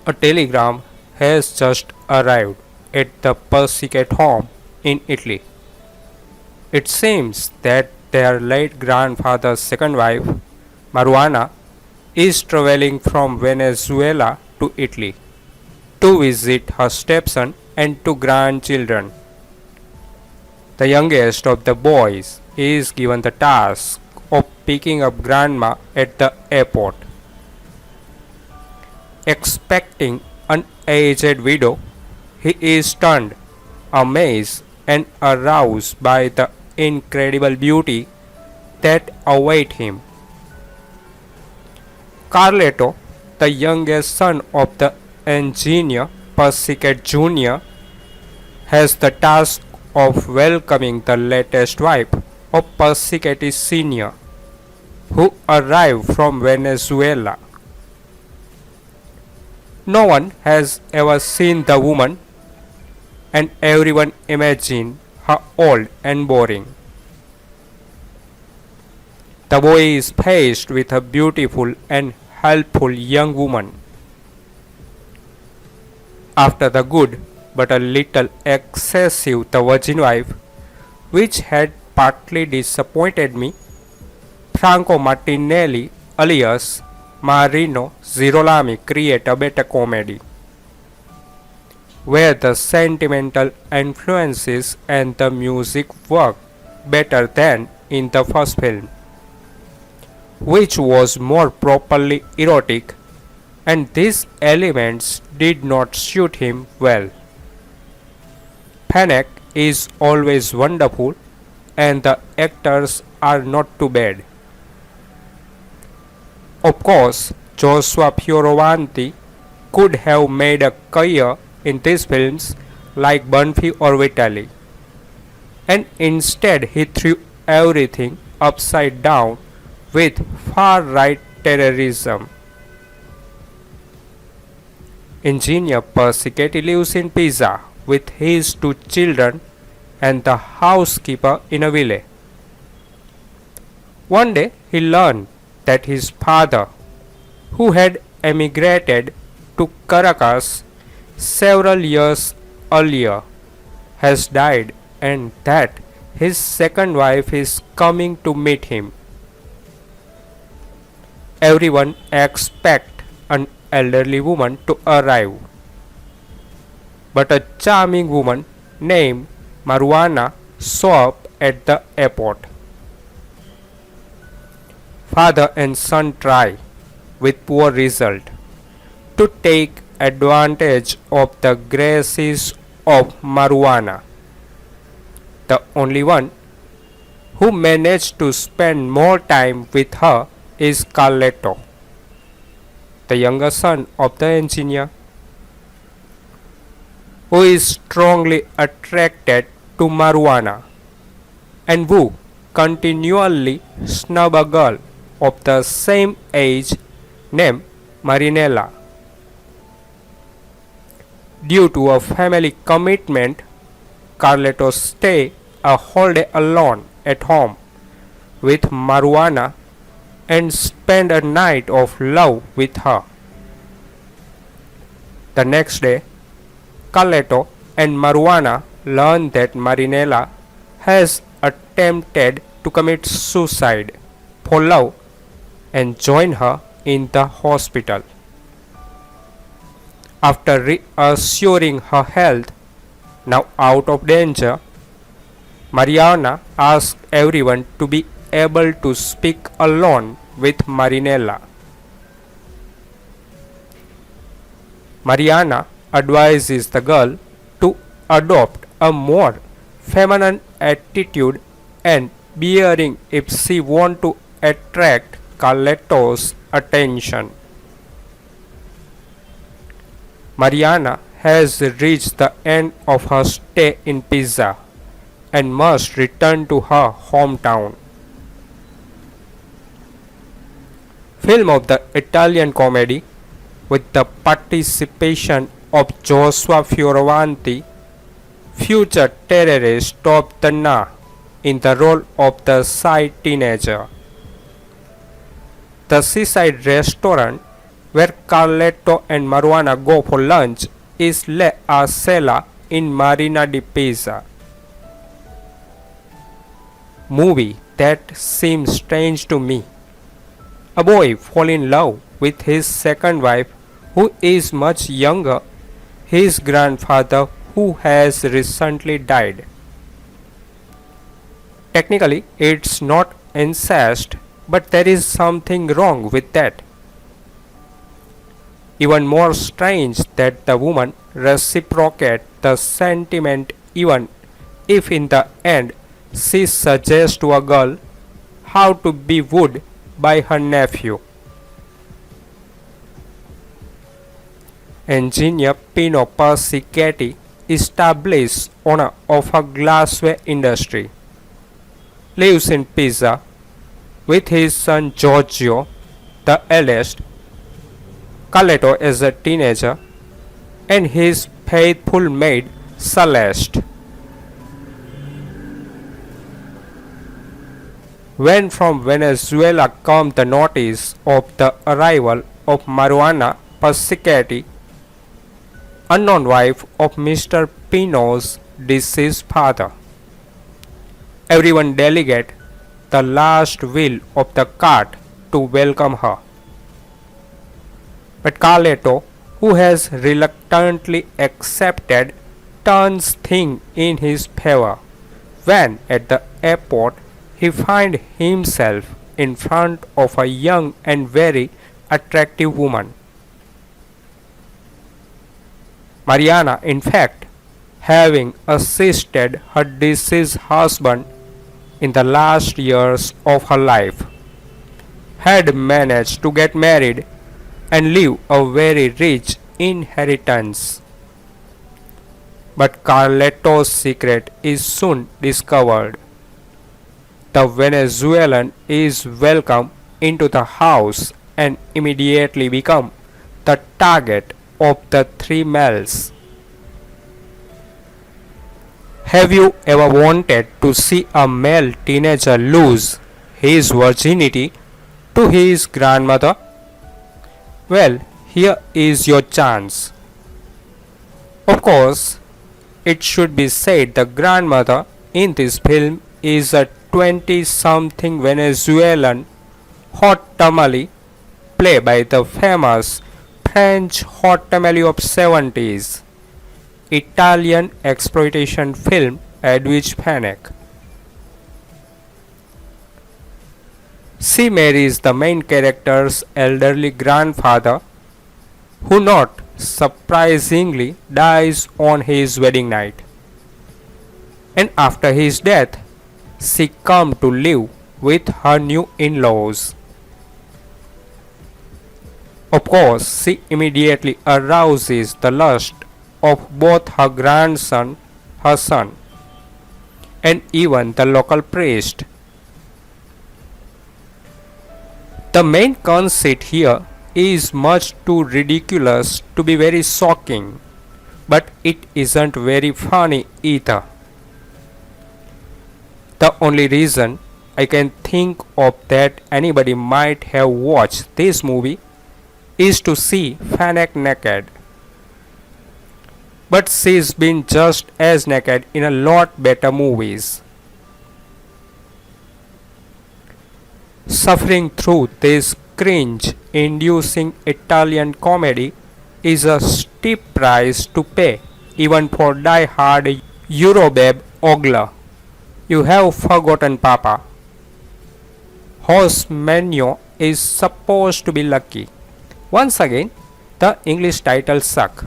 A telegram has just arrived at the Persicat home in Italy. It seems that their late grandfather's second wife, Marana, is traveling from Venezuela to Italy to visit her stepson and two grandchildren. The youngest of the boys is given the task of picking up grandma at the airport. Expecting an aged widow, he is stunned, amazed, and aroused by the incredible beauty that await him. Carletto, the youngest son of the engineer Persicat Jr., has the task of welcoming the latest wife of Persicat Sr., who arrived from Venezuela. No one has ever seen the woman, and everyone imagines her old and boring. The boy is faced with a beautiful and helpful young woman. After the good but a little excessive the virgin wife, which had partly disappointed me, Franco Martinelli alias Marino Girolami create a better comedy, where the sentimental influences and the music work better than in the first film, which was more properly erotic, and these elements did not suit him well. Fenech is always wonderful, and the actors are not too bad. Of course, Joshua Fioravanti could have made a career in these films like Bunfi or Vitali, and instead he threw everything upside down with far-right terrorism. Engineer Persichetti lives in Pisa with his two children and the housekeeper in a villa. One day he learned that his father, who had emigrated to Caracas several years earlier, has died and that his second wife is coming to meet him. Everyone expects an elderly woman to arrive, but a charming woman named Marana shows up at the airport. Father and son try, with poor result, to take advantage of the graces of Marana. The only one who managed to spend more time with her is Carletto, the younger son of the engineer, who is strongly attracted to Marana and who continually snub a girl of the same age named Marinella. Due to a family commitment, Carletto stay a whole day alone at home with Marana and spend a night of love with her. The next day, Carletto and Marana learn that Marinella has attempted to commit suicide for love and join her in the hospital. After reassuring her health now out of danger, Mariana asks everyone to be able to speak alone with Marinella. Mariana advises the girl to adopt a more feminine attitude and bearing if she wants to attract Carletto's attention. Mariana has reached the end of her stay in Pisa and must return to her hometown. Film of the Italian comedy with the participation of Joshua Fioravanti, future terrorist Top the Na in the role of the shy teenager. The seaside restaurant where Carletto and Marana go for lunch is a Sella in Marina di Pisa. Movie that seems strange to me. A boy fall in love with his second wife who is much younger, his grandfather who has recently died. Technically, it's not incest, but there is something wrong with that. Even more strange that the woman reciprocate the sentiment even if in the end she suggests to a girl how to be wooed by her nephew. Engineer Pino Persichetti, established owner of a glassware industry, lives in Pisa with his son Giorgio, the eldest, Carletto as a teenager, and his faithful maid Celeste. When from Venezuela comes the notice of the arrival of Marijuana Persichetti, unknown wife of Mr. Pino's deceased father, everyone delegate the last wheel of the cart to welcome her. But Carletto, who has reluctantly accepted, turns things in his favor when at the airport he finds himself in front of a young and very attractive woman. Mariana, in fact, having assisted her deceased husband in the last years of her life, had managed to get married and leave a very rich inheritance. But Carletto's secret is soon discovered. The Venezuelan is welcomed into the house and immediately become the target of the three males. Have you ever wanted to see a male teenager lose his virginity to his grandmother? Well, here is your chance. Of course, it should be said the grandmother in this film is a 20-something Venezuelan hot tamale played by the famous French hot tamale of 70s Italian exploitation film Edwige Fenech. She marries the main character's elderly grandfather, who not surprisingly dies on his wedding night. And after his death, she comes to live with her new in-laws. Of course, she immediately arouses the lust of both her grandson, her son, and even the local priest. The main conceit here is much too ridiculous to be very shocking, but it isn't very funny either. The only reason I can think of that anybody might have watched this movie is to see Fenech naked. But she's been just as naked in a lot better movies. Suffering through this cringe-inducing Italian comedy is a steep price to pay even for die-hard Eurobabe ogler. You have forgotten Papa, whose menu is supposed to be lucky. Once again, the English titles suck.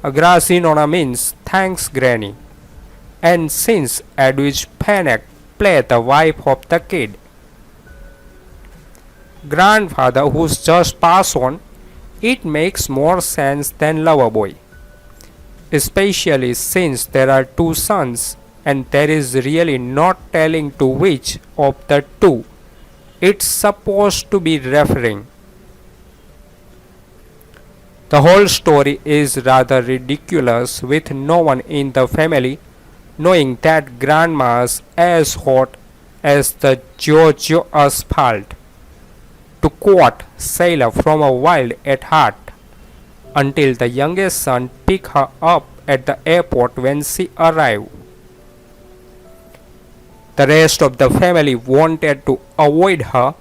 Grazie, nonna means thanks granny, and since Edwige Fenech played the wife of the kid, grandfather who's just passed on, it makes more sense than Loverboy, especially since there are two sons and there is really not telling to which of the two it's supposed to be referring. The whole story is rather ridiculous, with no one in the family knowing that grandma's as hot as the Giorgio asphalt. To quote Sailor from a Wild at Heart, until the youngest son picked her up at the airport when she arrived. The rest of the family wanted to avoid her,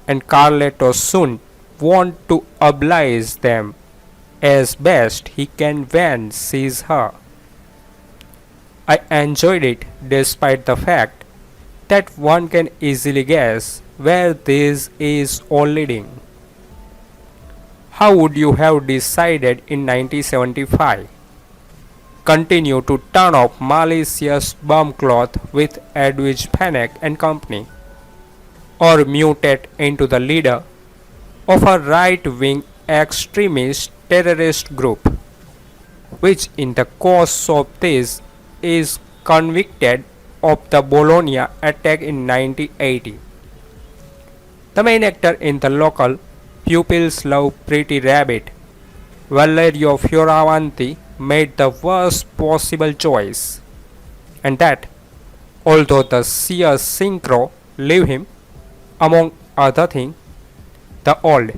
and Carletto soon wanted to oblige them as best he can when sees her. I enjoyed it despite the fact that one can easily guess where this is all leading. How would you have decided in 1975? Continue to turn up malicious bumcloth with Edwige Fenech and company, or mutate into the leader of a right-wing extremist terrorist group, which in the course of this is convicted of the Bologna attack in 1980. The main actor in the local Pupils Love Pretty Rabbit, Valerio Fioravanti, made the worst possible choice, and that, although the sheer synchro leave him, among other things, the old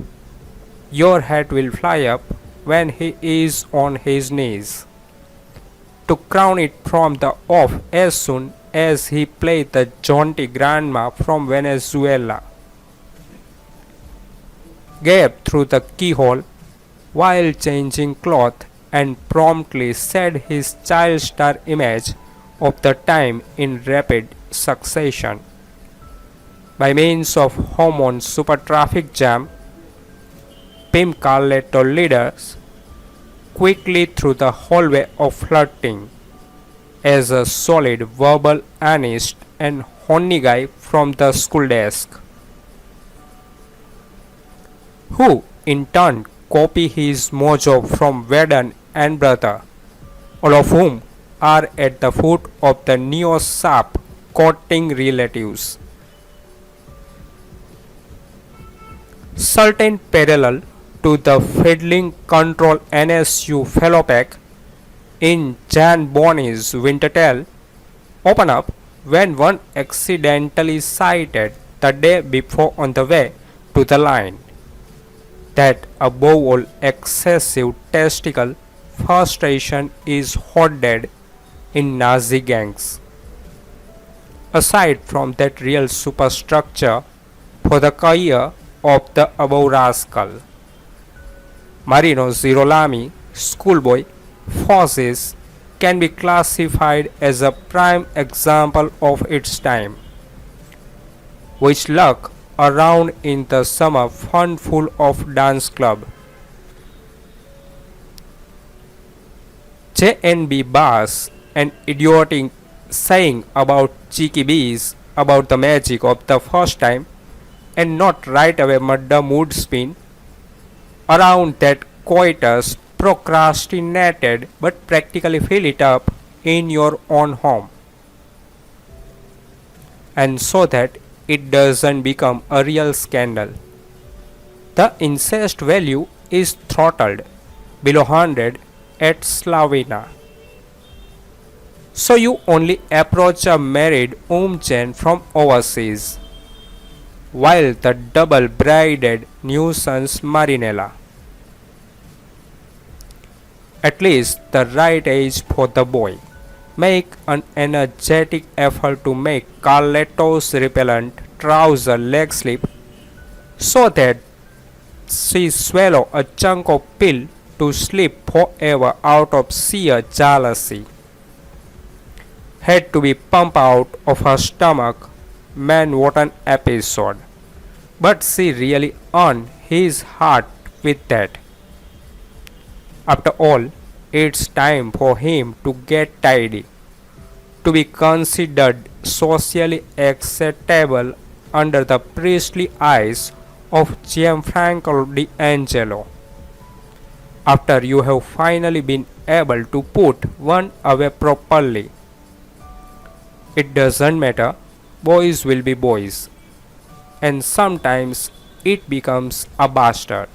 "your head will fly up" when he is on his knees, to crown it from the off as soon as he played the jaunty grandma from Venezuela, gaped through the keyhole while changing cloth and promptly said his child star image of the time in rapid succession. By means of hormone super traffic jam, Pimp Carletto leaders quickly through the hallway of flirting as a solid verbal honest and horny guy from the school desk, who in turn copy his mojo from Veddan and brother, all of whom are at the foot of the neo-sharp courting relatives. Certain parallel to the fiddling control NSU fellow pack in Jan Bonney's Winter Tale open up when one accidentally sighted the day before on the way to the line. That above all excessive testicle frustration is hoarded in Nazi gangs. Aside from that real superstructure for the career of the above rascal, Marino Girolami schoolboy forces can be classified as a prime example of its time, which lurk around in the summer fun full of dance club, J&B bars, and idiotic saying about cheeky bees about the magic of the first time, and not right away murder mood spin around that coitus procrastinated but practically fill it up in your own home, and so that it doesn't become a real scandal. The incest value is throttled below 100 at Slovenia. So you only approach a married chain from overseas, while the double-brided nuisance Marinella, at least the right age for the boy, make an energetic effort to make Carletto's repellent trouser leg slip so that she swallow a chunk of pill to slip forever out of sheer jealousy. Had to be pumped out of her stomach. Man, what an episode. But she really earned his heart with that. After all, it's time for him to get tidy, to be considered socially acceptable under the priestly eyes of Gianfranco D'Angelo. After you have finally been able to put one away properly. It doesn't matter, boys will be boys, and sometimes it becomes a bastard.